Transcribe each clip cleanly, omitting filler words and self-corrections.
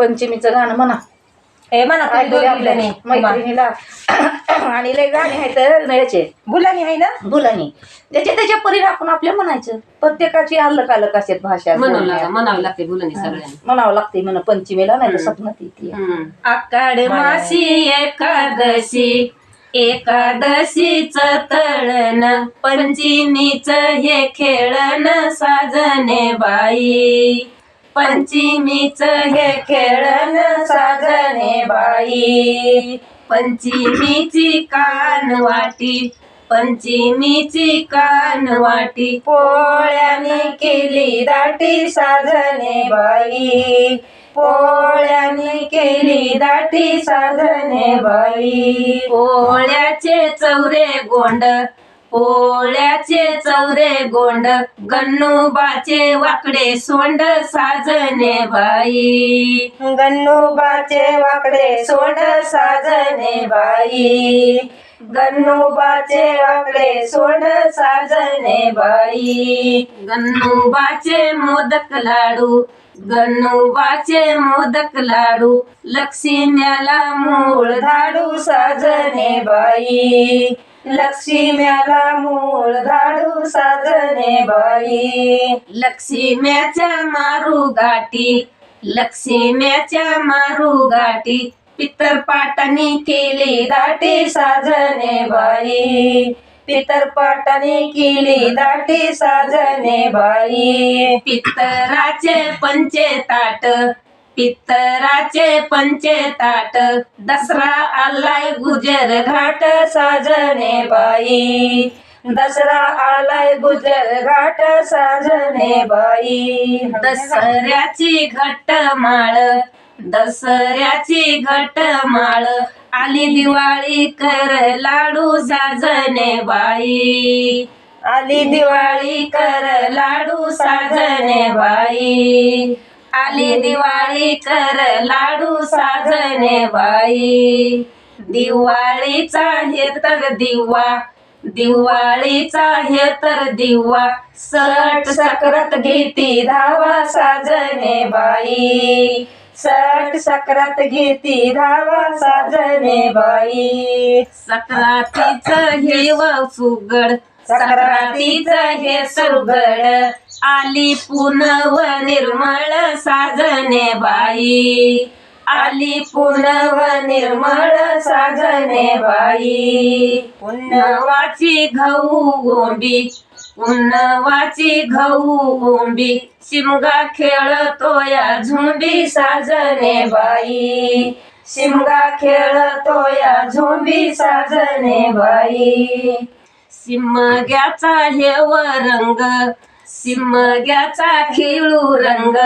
पंचमीचं गाणं म्हणा. हे म्हणा तुम्ही ऐकू दे आपल्या दोघीजणी. मैत्रिणीला. आणि लय गाणे आहेत याचे बुलानी आहे ना. बुलानी त्याच्या परी आपण आपल्या म्हणायचं. प्रत्येकाची अलग अलग असतात भाषा. म्हणावं लागते बुलानी सगळ्यांना. म्हणावं लागते म्हणा पंचमीला, नाही तर सपनात येते. आकाड मासी एकादशी, एकादशीच तळण, पंचमीच हे खेळण साजने बाई, पंचमीच हे खेळण साजने बाई. पंचमीची कानवाटी, पंचमीची कानवाटी, पोळ्याने केली दाटी साजने बाई, पोळ्याने केली दाटी साजने बाई. पोळ्याचे चौरे गोंड, पोळ्याचे चौरे गोंड, गन्नूबाचे वाकडे सोंड साजने बाई, गन्नूबाचे वाकडे सोंड साजने बाई, गन्नूबाचे वाकडे सोंड साजने बाई. गन्नूबाचे मोदक लाडू, गन्नूबाचे मोदक लाडू, लक्ष्म्याला मूळ धाडू साजने बाई, लक्ष्म्याला मूळ धाडू साजने बाई. लक्ष्म्याच्या मारू गाठी, लक्ष्म्याच्या मारू गाठी, पितरपाटाने केली दाटी साजने बाई, पितरपाटाने केली दाटी साजने बाई. पितराचे पंचे ताट, पितराचे पंचे ताट, दसरा आलाय गुजर घाट साजने बाई, दसरा आलाय गुजर घाट साजने बाई. दसऱ्याची घट्ट माळ, दसऱ्याची घट्ट माळ, आली दिवाळी कर लाडू साजने बाई, आली दिवाळी कर लाडू साजने बाई, आली दिवाळी कर लाडू साजने बाई. दिवाळीचा हे तर दिवा, दिवाळीचा हे तर दिवा, सट सकरत घेती धावा साजने बाई, सट सकरात घेती धावा साजने बाई. सक्रातीचं हे सुगड, सक्रातीचं हे सुगड, आली पुनव निर्मळ साजने बाई, आली पुनव निर्मळ साजने बाई. पुनवाची गहू गोंबी, पुनवाची गहू गोंबी, शिमगा खेळतो या झुंबी साजने बाई, शिमगा खेळतो या झुंबी साजने बाई. शिमग्याचा हेव रंग, शिमग्याचा खेळू रंग,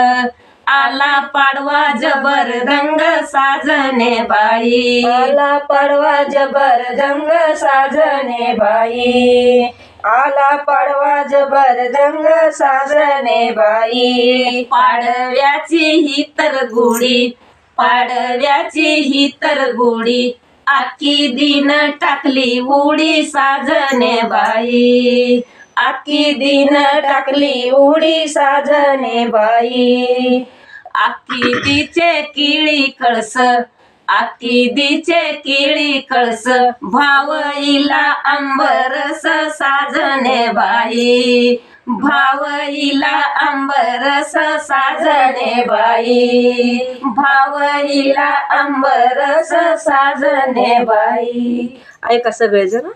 आला पाडवा जबर रंग साजने बाई, आला पाडवा जबर रंग साजने बाई, आला पाडवा जबर रंग साजने बाई. पाडव्याची ही तर गुढी, पाडव्याची ही तर गुढी, आखी दिन टाकली उडी साजने बाई, आखी दिन टाकली उडी साजने बाई. आखी दिचे किळी कळस, आखी दिचे किळी कळस, भावईला आंबरस साजने बाई, भावईला आंबरस साजने बाई, भावईला आंबरस साजने बाई. ऐका सगळेजण.